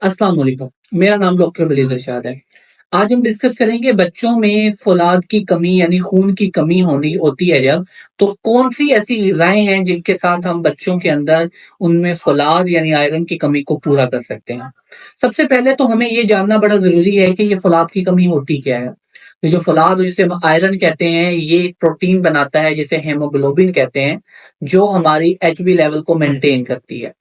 अस्सलाम वालेकुम। मेरा नाम डॉक्टर वलीद इरशाद है। आज हम डिस्कस करेंगे बच्चों में फौलाद की कमी यानी खून की कमी होनी होती है जब, तो कौन सी ऐसी ग़िज़ाएँ हैं जिनके साथ हम बच्चों के अंदर उनमें फौलाद यानी आयरन की कमी को पूरा कर सकते हैं। सबसे पहले तो हमें ये जानना बड़ा ज़रूरी है कि ये फौलाद की कमी होती क्या है? ये जो फौलाद जिसे हम आयरन कहते हैं, ये एक प्रोटीन बनाता है जिसे हीमोग्लोबिन कहते हैं, जो हमारी एचबी लेवल को मेंटेन करती है।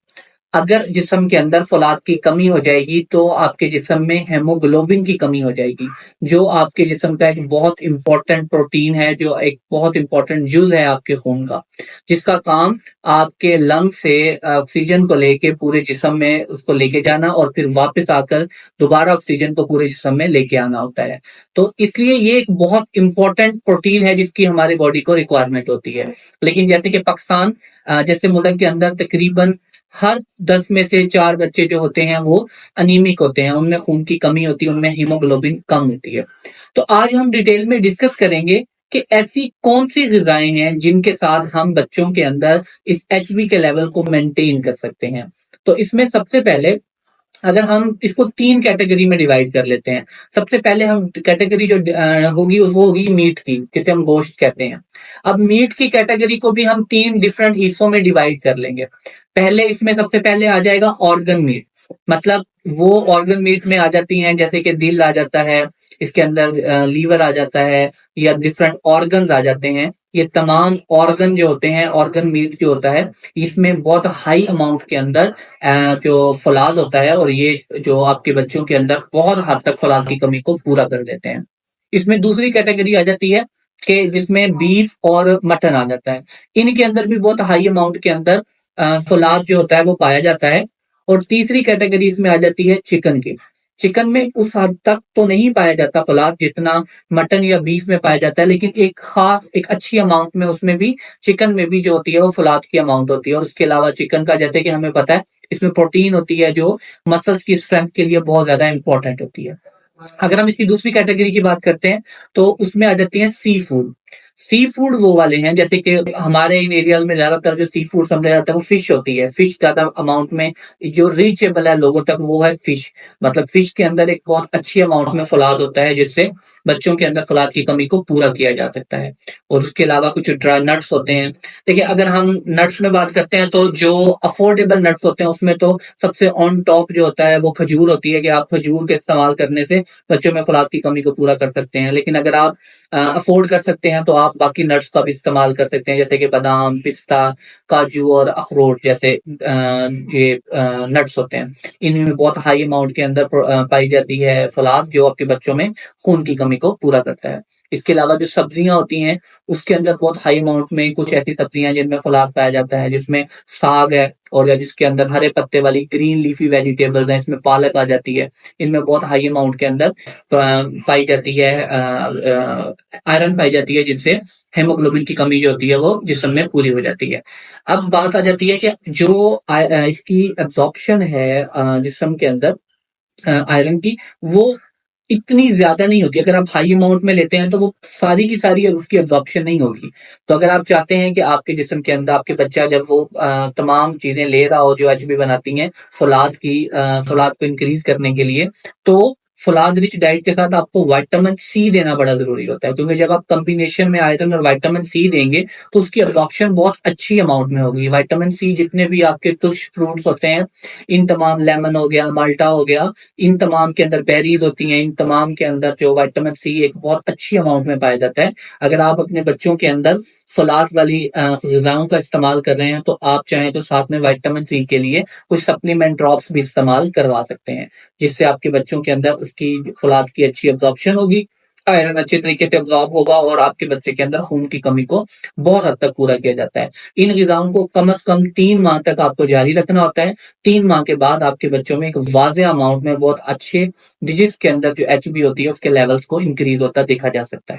अगर जिस्म के अंदर फौलाद की कमी हो जाएगी तो आपके जिस्म में हेमोग्लोबिन की कमी हो जाएगी, जो आपके जिस्म का एक बहुत इंपॉर्टेंट प्रोटीन है, जो एक बहुत इंपॉर्टेंट जुज़ है आपके खून का, जिसका काम आपके लंग से ऑक्सीजन को लेके पूरे जिस्म में उसको लेके जाना और फिर वापस आकर दोबारा ऑक्सीजन को पूरे जिस्म में लेके आना होता है। तो इसलिए ये एक बहुत इंपॉर्टेंट प्रोटीन है जिसकी हमारी बॉडी को रिक्वायरमेंट होती है। लेकिन जैसे कि पाकिस्तान जैसे मुल्क के अंदर तकरीबन हर 10 में से 4 बच्चे जो होते हैं वो अनीमिक होते हैं, उनमें खून की कमी होती है, उनमें हीमोग्लोबिन कम होती है। तो आज हम डिटेल में डिस्कस करेंगे कि ऐसी कौन-सी ग़िज़ाएँ हैं जिनके साथ हम बच्चों के अंदर इस एचबी के लेवल को मेंटेन कर सकते हैं। तो इसमें सबसे पहले अगर हम इसको 3 कैटेगरी में डिवाइड कर लेते हैं। सबसे पहले हम कैटेगरी जो होगी वो होगी मीट की, जिसे हम गोश्त कहते हैं। अब मीट की कैटेगरी को भी हम 3 डिफरेंट हिस्सों में डिवाइड कर लेंगे। पहले इसमें सबसे पहले आ जाएगा ऑर्गन मीट, मतलब वो ऑर्गन मीट में आ जाती हैं जैसे कि दिल आ जाता है, इसके अंदर लीवर आ जाता है या डिफरेंट ऑर्गन्स आ जाते हैं। ये तमाम ऑर्गन जो होते हैं, ऑर्गन मीट जो होता है, इसमें बहुत हाई अमाउंट के अंदर जो फौलाद होता है और ये जो आपके बच्चों के अंदर बहुत हद तक फौलाद की कमी को पूरा कर देते हैं। इसमें दूसरी कैटेगरी आ जाती है कि जिसमें बीफ और मटन आ जाता है। इनके अंदर भी बहुत हाई अमाउंट के अंदर फौलाद जो होता है वो पाया जाता है। और तीसरी कैटेगरी इसमें आ जाती है चिकन की। चिकन में उस हद तक तो नहीं पाया जाता फौलाद जितना मटन या बीफ में पाया जाता है, लेकिन एक अच्छी अमाउंट में उसमें भी चिकन में भी जो होती है वो फौलाद की अमाउंट होती है। और उसके अलावा चिकन का जैसे कि हमें पता है इसमें प्रोटीन होती है जो मसल्स की स्ट्रेंथ के लिए बहुत ज्यादा इंपॉर्टेंट होती है। अगर हम इसकी दूसरी कैटेगरी की बात करते हैं तो उसमें आ जाती है सी फूड। सी फूड वो वाले हैं जैसे कि हमारे इन एरियाज में ज्यादातर जो सी फूड समझा जाता है वो फिश होती है। फिश ज्यादा अमाउंट में जो रीचेबल है लोगों तक वो है फिश। मतलब फिश के अंदर एक बहुत अच्छी अमाउंट में फौलाद होता है जिससे बच्चों के अंदर फौलाद की कमी को पूरा किया जा सकता है। और उसके अलावा कुछ ड्राई नट्स होते हैं। देखिए अगर हम नट्स में बात करते हैं तो जो अफोर्डेबल नट्स होते हैं उसमें तो सबसे ऑन टॉप जो होता है वो खजूर होती है कि आप खजूर के इस्तेमाल करने से बच्चों में फौलाद की कमी को पूरा कर सकते हैं। लेकिन अगर आप अफोर्ड कर सकते हैं तो आप बाकी नट्स का भी इस्तेमाल कर सकते हैं जैसे कि बादाम, पिस्ता, काजू और अखरोट जैसे ये नट्स होते हैं। इनमें बहुत हाई अमाउंट के अंदर पाई जाती है फौलाद जो आपके बच्चों में खून की कमी को पूरा करता है। इसके अलावा जो सब्जियां होती हैं उसके अंदर बहुत हाई अमाउंट में कुछ ऐसी सब्जियां जिनमें फौलाद पाया जाता है, जिसमें साग है और या जिसके अंदर हरे पत्ते वाली ग्रीन लीफी वेजिटेबल्स हैं, इसमें पालक आ जाती है। इनमें बहुत हाई अमाउंट के अंदर पाई जाती है आयरन पाई जाती है, जिससे हेमोग्लोबिन की कमी जो होती है वो जिस्म में पूरी हो जाती है। अब बात आ जाती है कि जो इसकी एब्जॉर्प्शन है जिस्म के अंदर आयरन की, वो इतनी ज्यादा नहीं होती। अगर आप हाई अमाउंट में लेते हैं तो वो सारी की सारी उसकी एब्जॉर्प्शन नहीं होगी। तो अगर आप चाहते हैं कि आपके जिस्म के अंदर आपके बच्चा जब वो तमाम चीजें ले रहा हो जो एचबी बनाती हैं फौलाद को इंक्रीज करने के लिए, तो फौलाद रिच डाइट के साथ आपको विटामिन सी देना बड़ा जरूरी होता है, क्योंकि जब आप कॉम्बिनेशन में आयरन और विटामिन सी देंगे तो उसकी एब्जॉर्प्शन बहुत अच्छी अमाउंट में होगी। विटामिन सी जितने भी आपके कुछ फ्रूट्स होते हैं, इन तमाम लेमन हो गया, माल्टा हो गया, इन तमाम के अंदर बेरीज होती हैं, इन तमाम के अंदर जो विटामिन सी एक बहुत अच्छी अमाउंट में पाया जाता है। अगर आप अपने बच्चों के अंदर फौलाद वाली ग़िज़ाओं का इस्तेमाल कर रहे हैं तो आप चाहें तो साथ में विटामिन सी के लिए कुछ सप्लीमेंट ड्रॉप्स भी इस्तेमाल करवा सकते हैं, जिससे आपके बच्चों के अंदर उसकी फौलाद की अच्छी एब्जॉर्प्शन होगी, आयरन अच्छे तरीके से एब्जॉर्ब होगा और आपके बच्चे के अंदर खून की कमी को बहुत हद तक पूरा किया जाता है। इन ग़िज़ाओं को कम से कम 3 माह तक आपको जारी रखना होता है। 3 माह के बाद आपके बच्चों में एक वाज़ेह अमाउंट में बहुत अच्छे डिजिट्स के अंदर जो एचबी होती है उसके लेवल्स को इंक्रीज होता देखा जा सकता है।